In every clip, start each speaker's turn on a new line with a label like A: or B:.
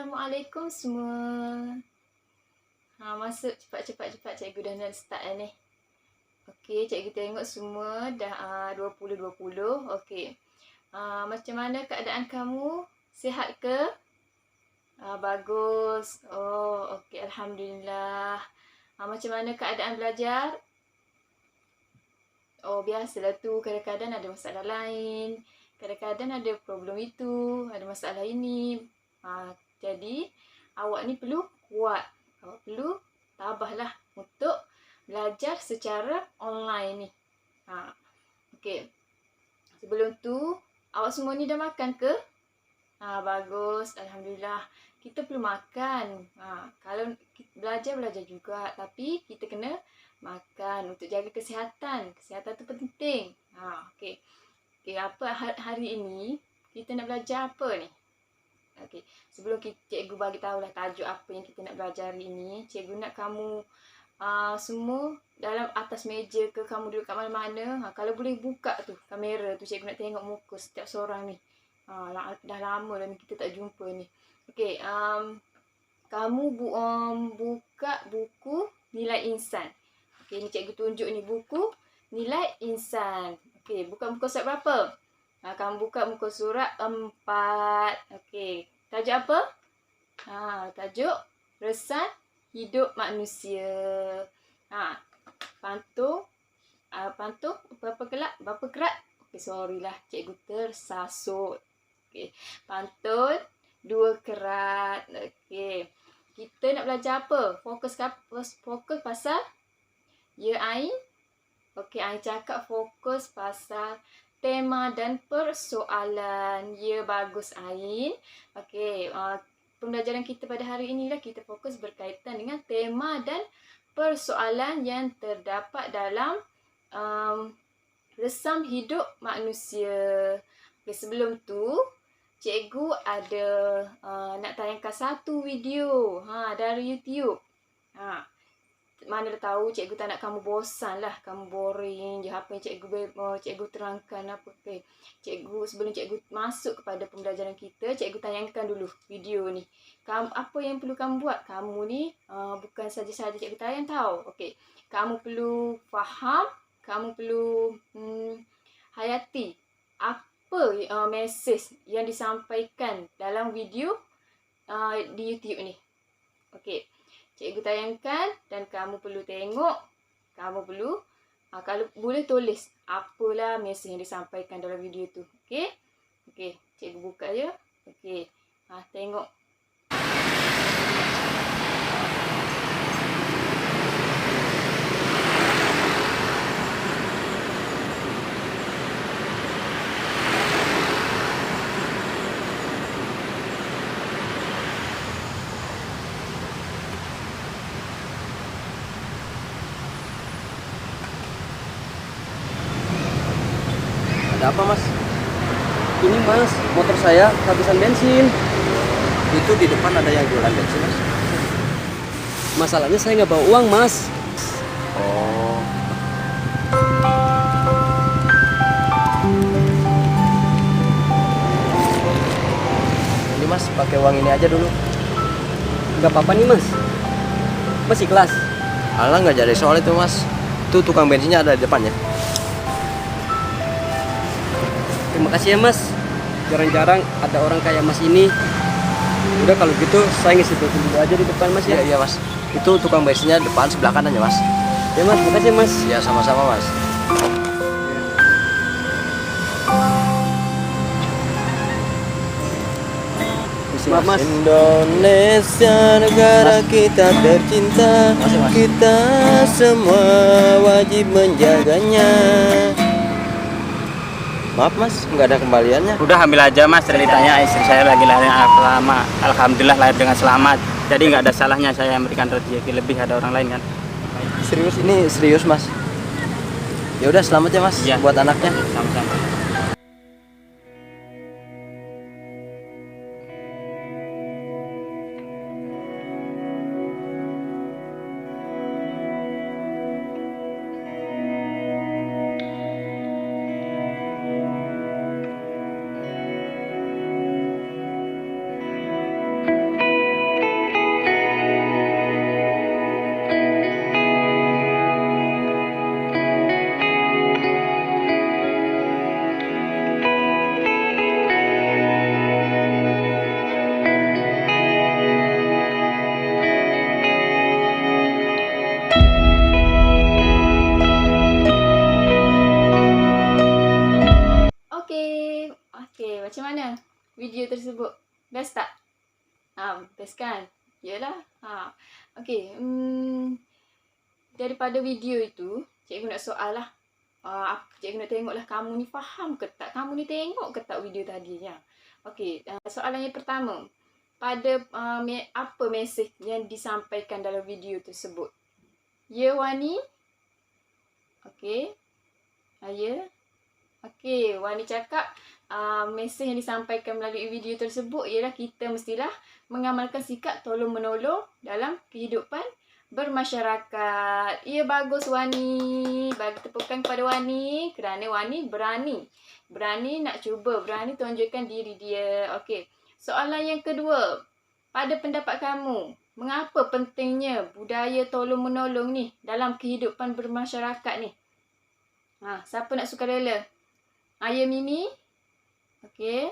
A: Assalamualaikum semua. Masuk cepat cikgu dah nak start ni. Okey, cikgu tengok semua dah 20-20. Okey. Macam mana keadaan kamu? Sihat ke? Bagus. Oh, okey, alhamdulillah. Macam mana keadaan belajar? Oh, biasalah tu, kadang-kadang ada masalah lain. Kadang-kadang ada problem itu, ada masalah ini. Jadi, awak ni perlu kuat. Awak perlu tabahlah untuk belajar secara online ni. Okey. Sebelum tu, awak semua ni dah makan ke? Bagus. Alhamdulillah. Kita perlu makan. Kalau belajar juga. Tapi kita kena makan untuk jaga kesihatan. Kesihatan tu penting. Okey. Okey, apa hari ini kita nak belajar apa ni? Okey, sebelum cikgu bagi tahulah tajuk apa yang kita nak belajar hari ini, cikgu nak kamu semua dalam atas meja ke, kamu duduk kat mana-mana, kalau boleh buka tu kamera tu, cikgu nak tengok muka setiap seorang ni. Dah lama dah ni kita tak jumpa ni. Okey, kamu buka buku Nilai Insan. Okey, ni cikgu tunjuk ni buku Nilai Insan. Okey, buka muka surat berapa? Kamu buka muka surat 4. Okey, tajuk apa? Tajuk Resan Hidup Manusia. Pantung berapa kerat? Okey, sorry lah, cikgu tersasut. Okey, pantun 2 kerat. Okey, kita nak belajar apa? Fokus pasal ya Ain. Okey, Ain cakap fokus pasal tema dan persoalan. Ya, bagus Ain. Okey, pembelajaran kita pada hari inilah kita fokus berkaitan dengan tema dan persoalan yang terdapat dalam Resam Hidup Manusia. Okey, sebelum tu cikgu ada nak tayangkan satu video dari YouTube. Mana dah tahu cikgu tak nak kamu bosan lah, kamu boring je apa yang cikgu terangkan apa. Okay. Sebelum cikgu masuk kepada pembelajaran kita, cikgu tayangkan dulu video ni. Apa yang perlu kamu buat? Kamu ni bukan saja-saja cikgu tayang tahu. Okey. Kamu perlu faham, kamu perlu hayati apa mesej yang disampaikan dalam video di YouTube ni. Okey. Cikgu tayangkan dan kamu perlu tengok. Kamu perlu kalau boleh tulis apalah mesej yang disampaikan dalam video tu. Okey? Okey, cikgu buka je. Okey. Tengok.
B: Ada apa mas? Ini mas, motor saya kehabisan bensin. Itu di depan ada yang jualan bensin mas. Masalahnya saya nggak bawa uang mas. Oh. Ini mas, pakai uang ini aja dulu. Nggak apa-apa nih mas. Masih kelas. Alah nggak jadi soal itu mas. Tuh tukang bensinnya ada di depannya. Terima kasih ya mas. Jarang-jarang ada orang kayak mas ini. Udah kalau gitu saya ngisi bensin dulu aja di depan mas ya. Iya mas. Itu tukang bensinnya depan sebelah kanan ya mas. Ya mas, makasih mas. Ya sama-sama mas. Maaf mas. Indonesia negara mas. Kita tercinta. Mas. Kita semua wajib menjaganya. Maaf mas, nggak ada kembaliannya.
C: Udah ambil aja mas, ceritanya istri saya lagi lahir lama. Alhamdulillah lahir dengan selamat. Jadi nggak ada salahnya saya memberikan rezeki lebih, ada orang lain kan.
B: Serius, ini serius mas. Ya udah selamat ya mas, ya. Buat anaknya.
C: Sama-sama.
A: macam mana video tersebut? Best tak? Best kan? Yalah. Okey. Daripada video itu, cikgu nak soal lah. Cikgu nak tengok lah kamu ni faham ke tak? Kamu ni tengok ke tak video tadi? Ya. Okey. Soalan yang pertama. Pada apa mesej yang disampaikan dalam video tersebut? Ya, Wani? Okey. Ya. Okey, Wani cakap mesej yang disampaikan melalui video tersebut ialah kita mestilah mengamalkan sikap tolong-menolong dalam kehidupan bermasyarakat. Ya, bagus Wani. Bagi tepukan kepada Wani kerana Wani berani. Berani nak cuba, berani tunjukkan diri dia. Okey. Soalan yang kedua. Pada pendapat kamu, mengapa pentingnya budaya tolong-menolong ni dalam kehidupan bermasyarakat ni? Siapa nak sukarela? Ya, Mimi? Okey.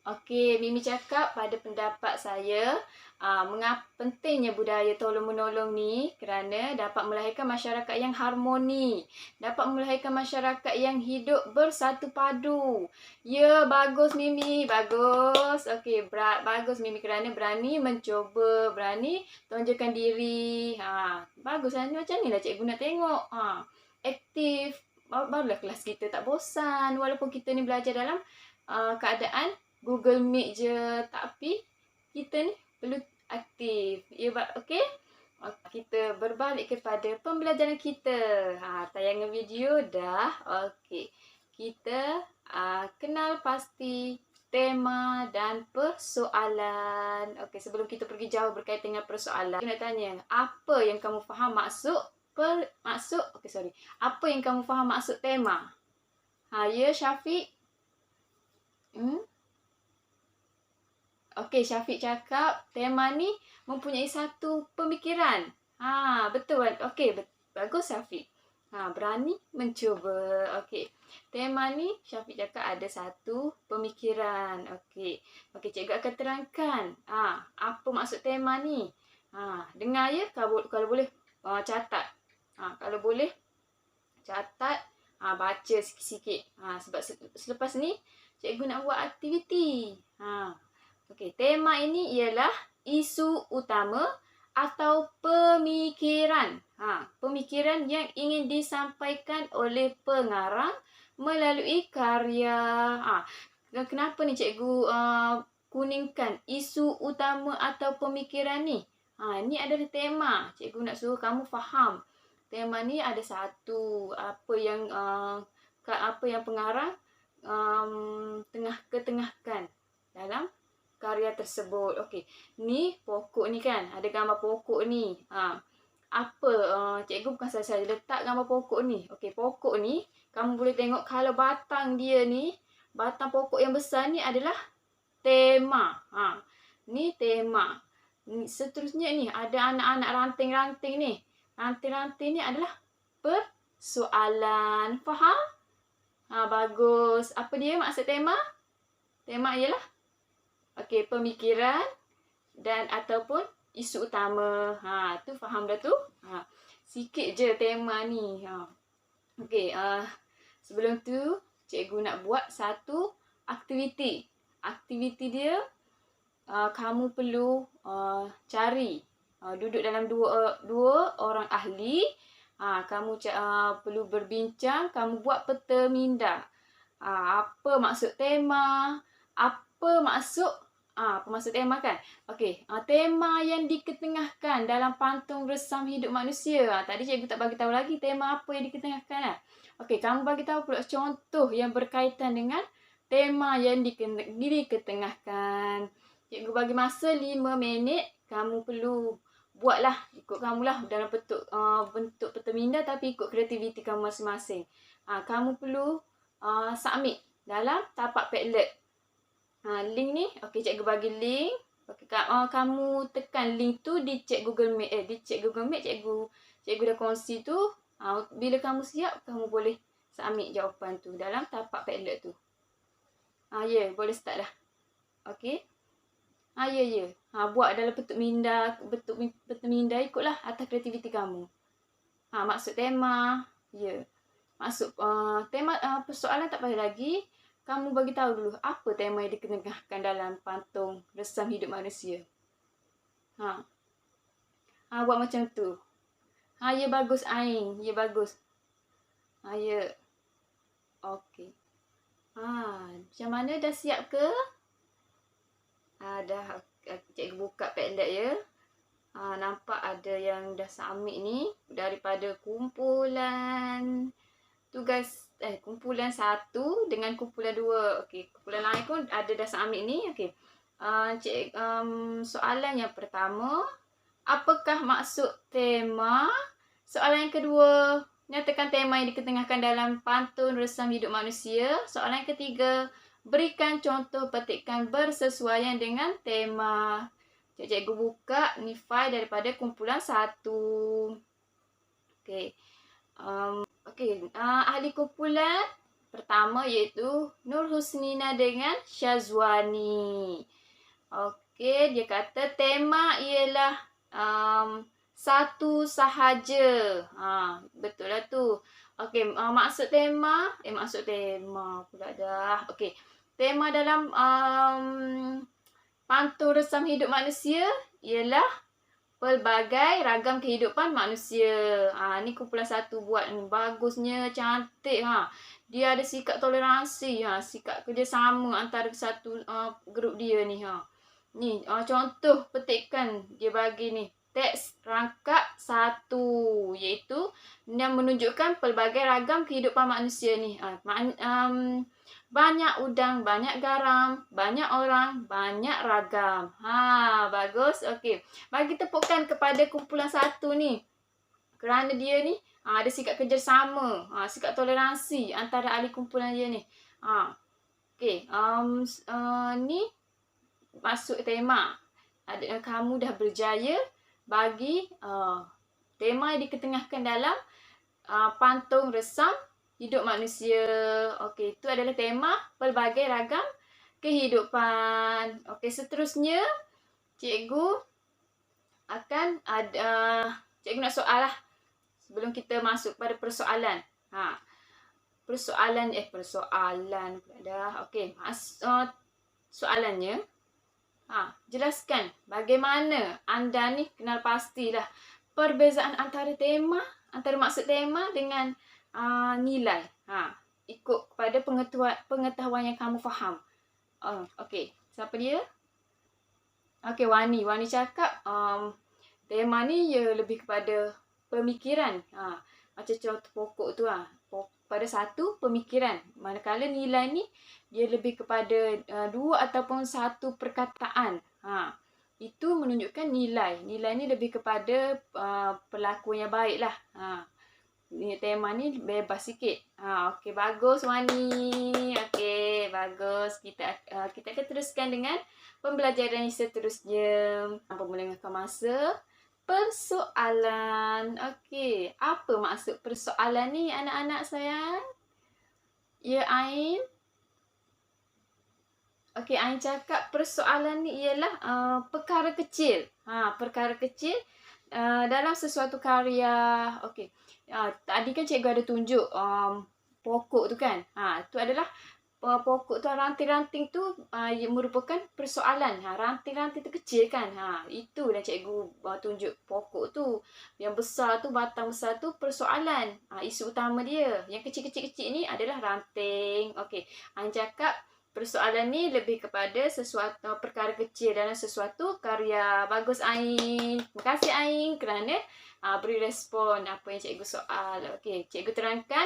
A: Okey, Mimi cakap pada pendapat saya, mengapa pentingnya budaya tolong-menolong ni kerana dapat melahirkan masyarakat yang harmoni, dapat melahirkan masyarakat yang hidup bersatu padu. Ya, bagus Mimi, bagus. Okey, bagus Mimi kerana berani mencuba, berani tunjukkan diri. Bagus macam ni lah cikgu nak tengok. Aktif. Barulah kelas kita tak bosan walaupun kita ni belajar dalam keadaan Google Meet je, tapi kita ni perlu aktif. Ya, okey? Kita berbalik kepada pembelajaran kita. Tayangan video dah. Okey. Kita kenal pasti tema dan persoalan. Okey, sebelum kita pergi jauh berkaitan dengan persoalan, saya nak tanya, apa yang kamu faham apa yang kamu faham maksud tema? Ya, Syafiq? Okey, Syafiq cakap tema ni mempunyai satu pemikiran. Betul. Okey, bagus Syafiq. Berani mencuba. Okey. Tema ni Syafiq cakap ada satu pemikiran. Okey. Okey, cikgu akan terangkan. Apa maksud tema ni? Dengar ya, kalau boleh catat. Kalau boleh catat, baca sikit-sikit. Sebab selepas ni cikgu nak buat aktiviti. Okey, tema ini ialah isu utama atau pemikiran. Pemikiran yang ingin disampaikan oleh pengarang melalui karya. Kenapa ni cikgu kuningkan isu utama atau pemikiran ni? Ini adalah tema. Cikgu nak suruh kamu faham. Tema ni ada satu apa yang pengarang ketengahkan dalam karya tersebut. Okey. Ni pokok ni kan. Ada gambar pokok ni. Cikgu bukan saja letak gambar pokok ni. Okey, pokok ni kamu boleh tengok kalau batang dia ni, batang pokok yang besar ni adalah tema. Ni tema. Seterusnya ni ada anak-anak ranting-ranting ni. Ranting-ranting ni adalah persoalan. Faham? Bagus. Apa dia maksud tema? Tema ialah pemikiran dan ataupun isu utama. Tu faham dah tu? Sikit je tema ni. Okey, sebelum tu cikgu nak buat satu aktiviti. Aktiviti dia kamu perlu cari duduk dalam dua orang ahli. Kamu perlu berbincang, kamu buat peta minda. Apa maksud tema? Apa maksud tema kan? Okey, tema yang diketengahkan dalam pantun resam hidup manusia. Tadi cikgu tak bagi tahu lagi tema apa yang diketengahkan. Okey, kamu bagi tahu pula contoh yang berkaitan dengan tema yang diketengahkan. Cikgu bagi masa 5 minit. Kamu perlu buatlah, ikut kamulah dalam bentuk peta minda tapi ikut kreativiti kamu masing-masing. Kamu perlu submit dalam tapak Padlet. Link ni, okey, cikgu bagi link. Okey, kamu tekan link tu di chat Google Meet. Cikgu dah kongsi tu. Bila kamu siap, kamu boleh submit jawapan tu dalam tapak Padlet tu. Ya, boleh start dah. Okey. Ya. Buat dalam bentuk minda, ikutlah atas kreativiti kamu. Maksud tema. Ya. masuk tema persoalan tak payah lagi. Kamu bagi tahu dulu apa tema yang dikenakan dalam pantun Resam Hidup Manusia. Buat macam tu. Ya bagus Aing, ya bagus. Ya. Okey. Macam mana, dah siap ke? Dah. Cikgu buka Padlet ya. Nampak ada yang dah submit ni daripada kumpulan tugas kumpulan 1 dengan kumpulan 2. Okey, kumpulan lain pun ada dah submit ni. Okey. Soalan yang pertama, apakah maksud tema? Soalan yang kedua, nyatakan tema yang diketengahkan dalam pantun Resam Hidup Manusia. Soalan yang ketiga, berikan contoh petikan bersesuaian dengan tema. Cikgu buka ni file daripada kumpulan 1. Okey. Ahli kumpulan pertama iaitu Nur Husnina dengan Syazwani. Okey, dia kata tema ialah satu sahaja. Betul lah tu. Okey, maksud tema pula dah. Okey. Tema dalam pantun Resam Hidup Manusia ialah pelbagai ragam kehidupan manusia. Ni kumpulan 1 buat ni. Bagusnya, cantik. Dia ada sikap toleransi. Sikap kerjasama antara satu grup dia ni. Ni contoh petikan dia bagi ni. Teks rangkap 1 iaitu yang menunjukkan pelbagai ragam kehidupan manusia ni. Banyak udang, banyak garam, banyak orang, banyak ragam. Bagus. Okey. Bagi tepukan kepada kumpulan 1 ni. Kerana dia ni ada sikap kerjasama, sikap toleransi antara ahli kumpulan dia ni. Okey. Ni masuk tema. Kamu dah berjaya bagi tema yang diketengahkan dalam pantun Resam Hidup Manusia. Okey, itu adalah tema pelbagai ragam kehidupan. Okey, seterusnya cikgu akan ada cikgu nak soal lah sebelum kita masuk pada persoalan. Persoalan pula dah. Okey, soalannya jelaskan bagaimana anda ni kenal pastilah perbezaan antara maksud tema dengan nilai. Ikut kepada pengetahuan yang kamu faham. Okey, siapa dia? Okey, Wani. Wani cakap tema ni ia lebih kepada pemikiran. Macam contoh pokok tu pada 1 pemikiran. Manakala nilai ni dia lebih kepada 2 ataupun 1 perkataan. Itu menunjukkan nilai. Nilai ni lebih kepada perlakuan yang baik lah. Tema ni bebas sikit. Okey, bagus Wani. Okey, bagus. Kita akan teruskan dengan pembelajaran yang seterusnya. Memulakan masa persoalan. Okey, apa maksud persoalan ni anak-anak sayang? Ya, Ain? Okey, Ain cakap persoalan ni ialah perkara kecil. Perkara kecil dalam sesuatu karya. Okey. Tadi kan cikgu ada tunjuk pokok tu kan. Itu adalah pokok tu, ranting-ranting tu merupakan persoalan. Ranting-ranting tu kecil kan. Itu dah cikgu tunjuk pokok tu. Yang besar tu, batang besar tu persoalan. Isu utama dia. Yang kecil-kecil ni adalah ranting. Okey. Ain cakap persoalan ni lebih kepada sesuatu perkara kecil dalam sesuatu karya. Bagus Ain. Terima kasih Ain kerana beri respon apa yang cikgu soal. Okey, cikgu terangkan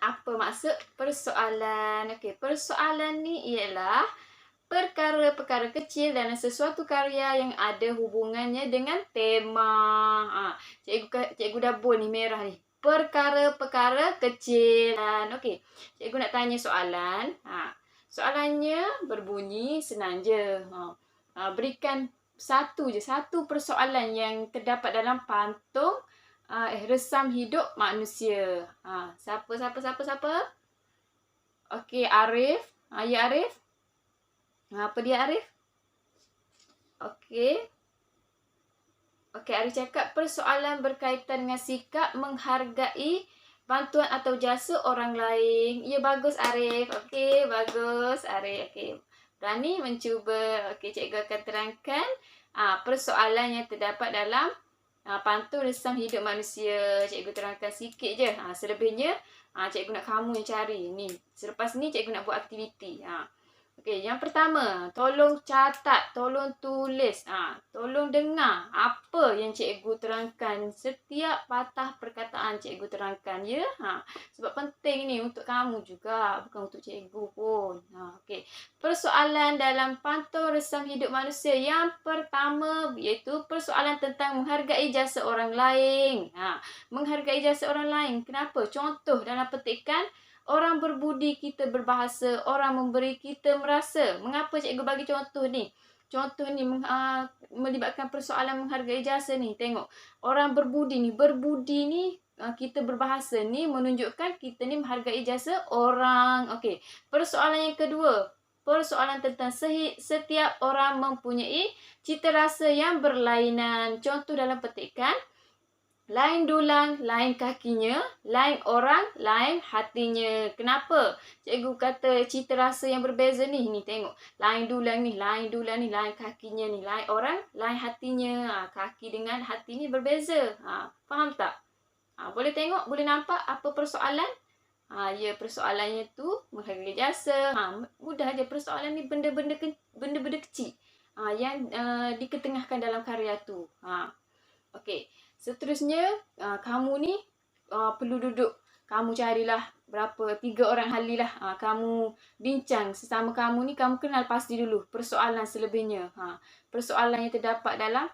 A: apa maksud persoalan. Okey, persoalan ni ialah perkara-perkara kecil dalam sesuatu karya yang ada hubungannya dengan tema. Cikgu dah bold ni, merah ni. Perkara-perkara kecil. Okey, cikgu nak tanya soalan. Soalannya berbunyi senang je. Berikan satu persoalan yang terdapat dalam pantun Resam Hidup Manusia. Siapa? Okey, Arif. Ya, Arif. Apa dia Arif? Okey, Arif cakap persoalan berkaitan dengan sikap menghargai bantuan atau jasa orang lain. Ya, bagus Arif. Okey, bagus Arif. Okey. Berani mencuba. Okey, cikgu akan terangkan persoalan yang terdapat dalam pantun resam hidup manusia. Cikgu terangkan sikit je. Selebihnya cikgu nak kamu yang cari. Ni, selepas ni cikgu nak buat aktiviti. Okey, yang pertama, tolong catat, tolong tulis, tolong dengar apa yang cikgu terangkan. Setiap patah perkataan cikgu terangkan, ya. Sebab penting ni untuk kamu juga, bukan untuk cikgu pun. Okey. Persoalan dalam pantun resam hidup manusia yang pertama iaitu persoalan tentang menghargai jasa orang lain. Menghargai jasa orang lain. Kenapa? Contoh dalam petikan, orang berbudi kita berbahasa, orang memberi kita merasa. Mengapa cikgu bagi contoh ni? Contoh ni melibatkan persoalan menghargai jasa ni. Tengok, orang berbudi ni. Berbudi ni, kita berbahasa ni menunjukkan kita ni menghargai jasa orang. Okey. Persoalan yang kedua, persoalan tentang setiap orang mempunyai cita rasa yang berlainan. Contoh dalam petikan, lain dulang, lain kakinya, lain orang, lain hatinya. Kenapa cikgu kata cita rasa yang berbeza ni? Ni tengok, lain dulang ni, lain kakinya ni, lain orang, lain hatinya. Kaki dengan hati ni berbeza. Faham tak? Boleh tengok, boleh nampak apa persoalan? Ya, persoalannya tu menghargai jasa. Mudah aja, persoalan ni benda-benda kecil yang diketengahkan dalam karya tu. Okey. Seterusnya, kamu ni perlu duduk. Kamu carilah berapa, 3 orang ahli lah. Kamu bincang sesama kamu ni, kamu kenal pasti dulu persoalan selebihnya. Persoalan yang terdapat dalam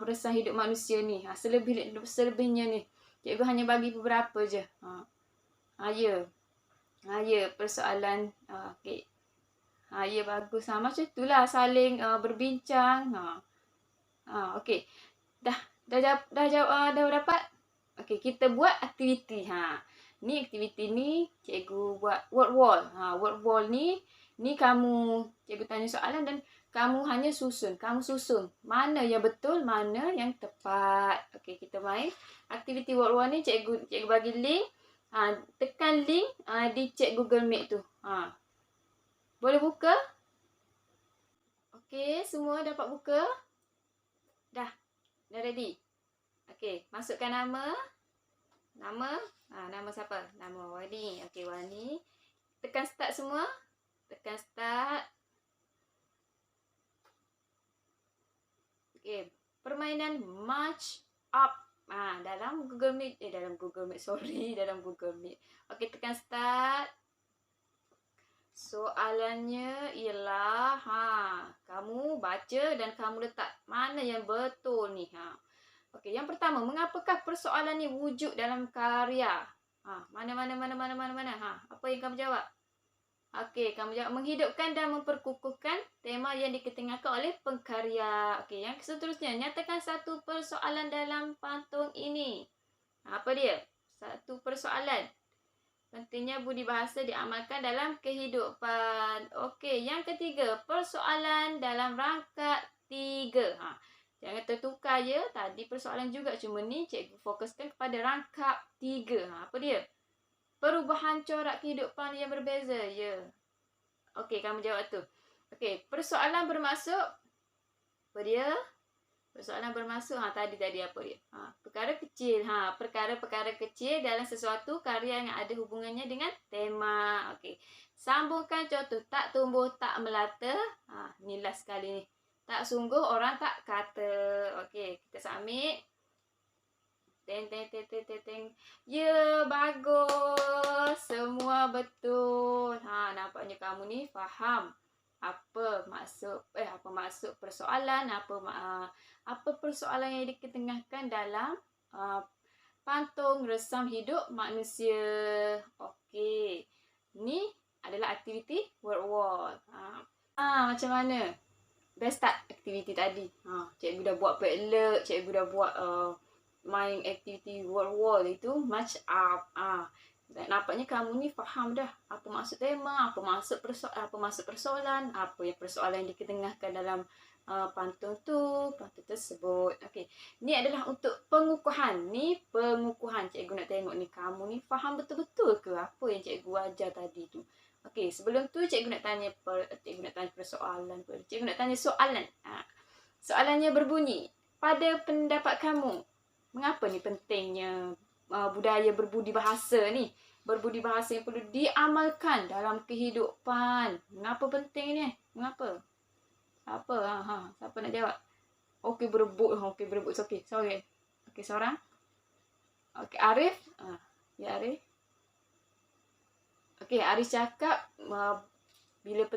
A: resam hidup manusia ni. Selebihnya ni, cikgu hanya bagi beberapa je. Ya, persoalan. Okey. Ya, bagus. Macam itulah saling berbincang. Okey. Dah dapat? Okey, kita buat aktiviti. Ni aktiviti ni cikgu buat word wall. Word wall ni kamu, cikgu tanya soalan dan kamu hanya susun. Kamu susun mana yang betul, mana yang tepat. Okey, kita main aktiviti word wall ni. Cikgu bagi link. Tekan link di chat Google Meet tu. Boleh buka? Okey, semua dapat buka? Dah ready? Okey, masukkan nama. Nama siapa? Nama Wani. Okey, Wani. Tekan start semua. Tekan start. Okey, permainan Match Up. Dalam Google Meet. Dalam Google Meet. Okey, tekan start. Soalannya ialah, kamu baca dan kamu letak mana yang betul ni. Okey, yang pertama, mengapakah persoalan ni wujud dalam karya? Mana? Apa yang kamu jawab? Okey, kamu jawab menghidupkan dan memperkukuhkan tema yang diketengahkan oleh pengkarya. Okey, yang seterusnya, nyatakan satu persoalan dalam pantun ini. Apa dia? Satu persoalan. Pentingnya budi bahasa diamalkan dalam kehidupan. Okey, yang ketiga, persoalan dalam rangka 3. Jangan tertukar ya. Tadi persoalan juga, cuma ni cikgu fokuskan kepada rangkap 3. Apa dia? Perubahan corak kehidupan yang berbeza. Ya. Okey, kamu jawab tu. Okey, persoalan bermaksud apa dia? Persoalan bermaksud tadi apa dia? Perkara kecil. Perkara-perkara kecil dalam sesuatu karya yang ada hubungannya dengan tema. Okey. Sambungkan contoh. Tak tumbuh, tak melata. Ni last sekali ni. Tak sungguh, orang tak kata. Okey, kita submit. Teng. Ya, bagus. Semua betul. Nampaknya kamu ni faham apa maksud persoalan, apa persoalan yang diketengahkan dalam pantun resam hidup manusia. Okey. Ni adalah aktiviti word wall. Macam mana? Best tak aktiviti tadi? Cikgu dah buat padlet, cikgu dah buat main aktiviti word wall itu match up. Nampaknya kamu ni faham dah apa maksud tema, apa maksud persoalan, apa yang persoalan yang diketengahkan dalam pantun tersebut. Okey. Ni adalah untuk pengukuhan. Ni pengukuhan. Cikgu nak tengok ni kamu ni faham betul-betul ke apa yang cikgu ajar tadi tu. Okey, sebelum tu cikgu nak tanya persoalan. Cikgu nak tanya soalan. Soalannya berbunyi, pada pendapat kamu, mengapa ni pentingnya budaya berbudi bahasa ni? Berbudi bahasa yang perlu diamalkan dalam kehidupan. Mengapa penting ni? Mengapa? Apa? Siapa nak jawab? Okey, berebut. Okey, sorry. Okey, seorang. Okey, Arif. Ya, Arif. Okey, Arif cakap bila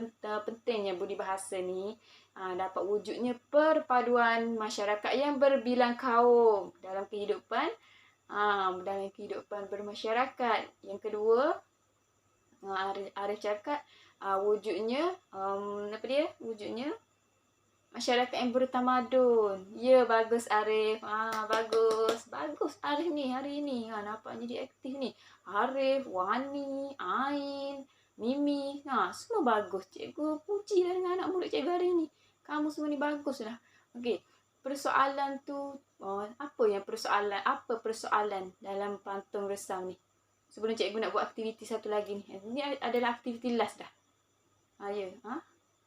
A: pentingnya budi bahasa ni dapat wujudnya perpaduan masyarakat yang berbilang kaum dalam kehidupan bermasyarakat. Yang kedua, Arif cakap wujudnya wujudnya masyarakat yang bertamadun. Ya, bagus Arif. Bagus Arif ni hari ni. Nampaknya dia aktif ni. Arif, Wani, Ain, Mimi. Semua bagus. Cikgu puji lah dengan anak murid cikgu hari ni. Kamu semua ni bagus lah. Okey. Persoalan tu, apa persoalan dalam pantun resam ni? Sebelum cikgu nak buat aktiviti satu lagi ni. Ini adalah aktiviti last dah. Ya.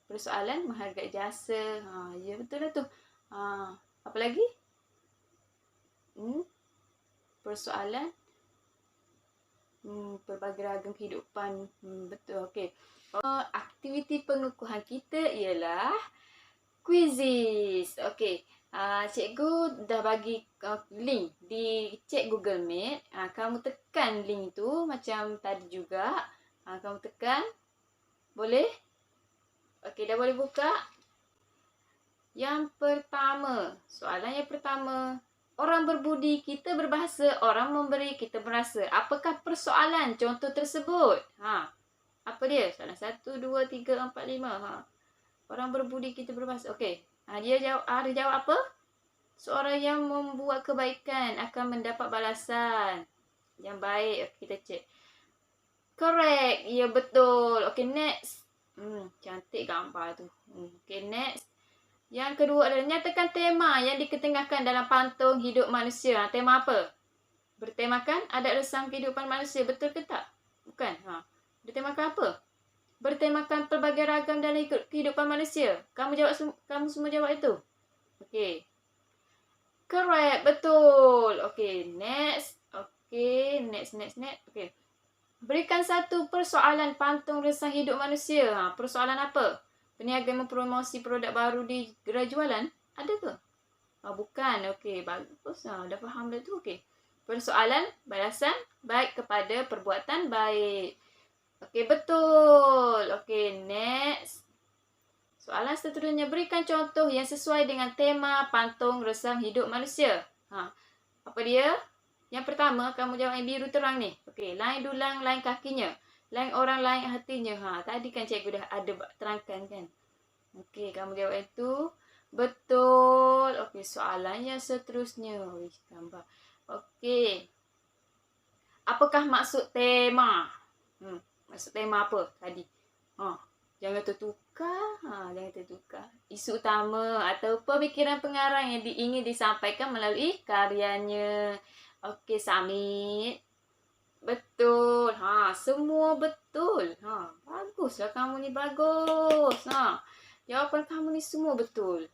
A: Persoalan menghargai jasa. Ya, betul lah tu. Apa lagi? Persoalan pelbagai ragam kehidupan. Betul. Okey. Aktiviti pengukuhan kita ialah quizzes. Okey. Cikgu dah bagi link di cek Google Meet. Kamu tekan link tu macam tadi juga. Kamu tekan. Boleh? Okey, dah boleh buka. Yang pertama, soalan yang pertama. Orang berbudi, kita berbahasa. Orang memberi, kita merasa. Apakah persoalan contoh tersebut? Apa dia? Soalan 1, 2, 3, 4, 5. Orang berbudi, kita berbahasa. Okey. Dia jawab apa? Seorang yang membuat kebaikan akan mendapat balasan yang baik. Okey, kita cek. Correct. Ya, betul. Okey, next. Cantik gambar tu. Okey, next. Yang kedua adalah nyatakan tema yang diketengahkan dalam pantun hidup manusia. Tema apa? Bertemakan adat resam kehidupan manusia. Betul ke tak? Bukan. Bertemakan apa? Bertemakan pelbagai ragam dalam kehidupan manusia. Kamu semua jawab itu. Okey. Correct. Betul. Okey, next. Okey, next. Okey. Berikan satu persoalan pantun resam hidup manusia. Persoalan apa? Peniaga mempromosi produk baru di gerai jualan? Ada ke? Bukan. Okey, bagus. Dah faham dah tu. Okey. Persoalan balasan baik kepada perbuatan baik. Okey, betul. Okey, next. Soalan seterusnya, berikan contoh yang sesuai dengan tema pantun resam hidup manusia. Apa dia? Yang pertama, kamu jawab yang biru terang ni. Okey, lain dulang, lain kakinya. Lain orang, lain hatinya. Tadi kan cikgu dah ada terangkan kan. Okey, kamu jawab itu. Betul. Okey, soalan yang seterusnya. Gambar. Okey. Apakah maksud tema? Maksud tema apa tadi? Jangan tertukar. Jangan tertukar. Isu utama atau pemikiran pengarang yang ingin disampaikan melalui karyanya. Okey, submit. Betul. Semua betul. Baguslah kamu ni, bagus. Jawapan kamu ni semua betul.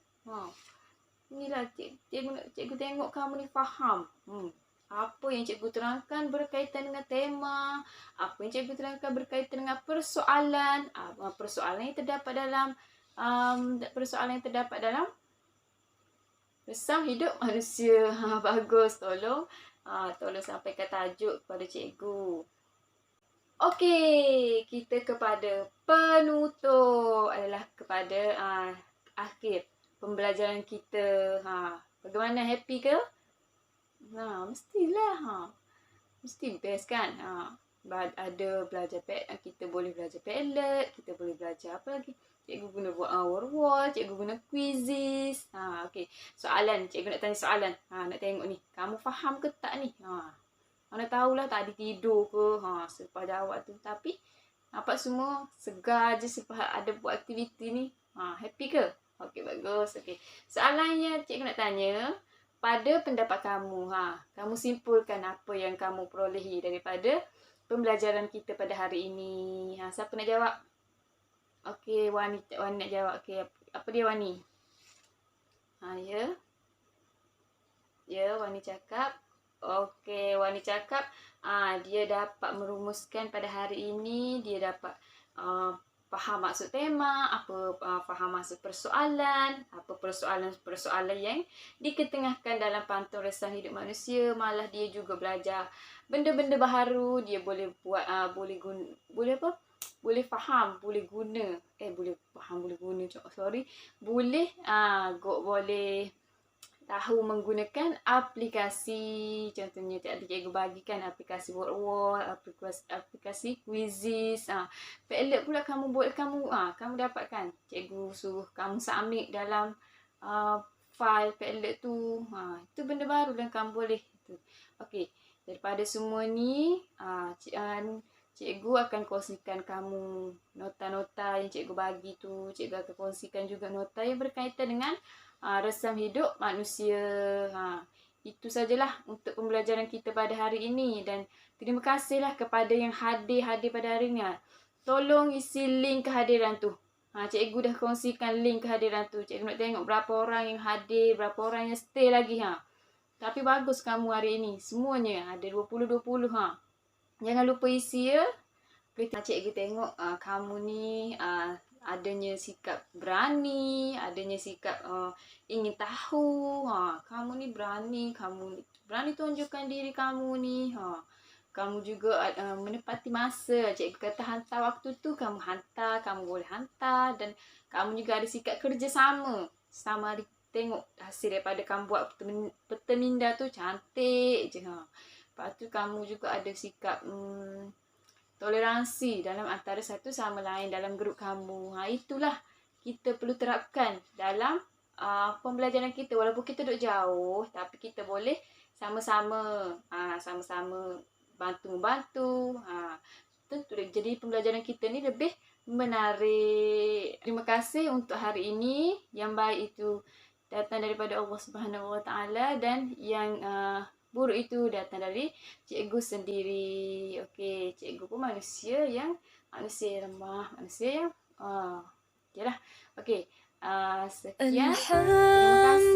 A: Inilah cikgu tengok kamu ni faham. Apa yang cikgu terangkan berkaitan dengan tema. Apa yang cikgu terangkan berkaitan dengan persoalan. Persoalan yang terdapat dalam resam hidup manusia. Bagus. Tolong sampaikan tajuk kepada cikgu. Okey, kita kepada penutup adalah kepada akhir pembelajaran kita. Bagaimana, happy ke? Mestilah. Mesti best kan? Ada belajar kita boleh belajar Padlet, kita boleh belajar apa lagi? Cikgu guna buat wall, cikgu guna quizzes. Okey. Soalan, cikgu nak tanya soalan. Nak tengok ni. Kamu faham ke tak ni? Mana tahulah tadi tidur ke. Selepas jawab tu. Tapi nampak semua segar je selepas ada buat aktiviti ni. Happy ke? Okey, bagus. Okey. Soalannya cikgu nak tanya, pada pendapat kamu, kamu simpulkan apa yang kamu perolehi daripada pembelajaran kita pada hari ini. Siapa nak jawab? Okey, Wani nak jawab. Okey, apa dia Wani? Ya. Ya, Wani cakap. Okey, Wani cakap dia dapat merumuskan pada hari ini, dia dapat faham maksud tema, faham maksud persoalan, apa persoalan-persoalan yang diketengahkan dalam pantun resam hidup manusia. Malah dia juga belajar benda-benda baharu, dia boleh buat boleh faham, boleh guna. Boleh faham, boleh guna. Boleh boleh tahu menggunakan aplikasi. Contohnya tadi cikgu bagikan aplikasi Wordwall, aplikasi Quizizz. Padlet pula kamu dapatkan. Cikgu suruh kamu submit dalam file Padlet tu. Itu benda baru dan kamu boleh. Okey, daripada semua ni cikgu akan kongsikan kamu nota-nota yang cikgu bagi tu. Cikgu akan kongsikan juga nota yang berkaitan dengan resam hidup manusia. Itu sajalah untuk pembelajaran kita pada hari ini. Dan terima kasihlah kepada yang hadir pada hari ini. Tolong isi link kehadiran tu. Cikgu dah kongsikan link kehadiran tu. Cikgu nak tengok berapa orang yang hadir, berapa orang yang stay lagi. Tapi bagus kamu hari ini. Semuanya ada 20-20. Jangan lupa isi ya. Cikgu tengok kamu ni adanya sikap berani, adanya sikap ingin tahu. Kamu ni berani, tunjukkan diri kamu ni. Kamu juga menepati masa. Cikgu kata hantar waktu tu, kamu hantar, kamu boleh hantar. Dan kamu juga ada sikap kerjasama. Sama hari tengok hasil daripada kamu buat peta minda tu cantik je. Lepas tu kamu juga ada sikap toleransi dalam antara satu sama lain dalam grup kamu. Itulah kita perlu terapkan dalam pembelajaran kita. Walaupun kita duduk jauh, tapi kita boleh sama-sama bantu-membantu. Tentu jadi pembelajaran kita ni lebih menarik. Terima kasih untuk hari ini. Yang baik itu datang daripada Allah Subhanahu Wa Taala dan yang buruk itu datang dari cikgu sendiri. Okey, cikgu pun manusia yang lemah, manusia yang okeylah. Okey. Sekian. Terima kasih.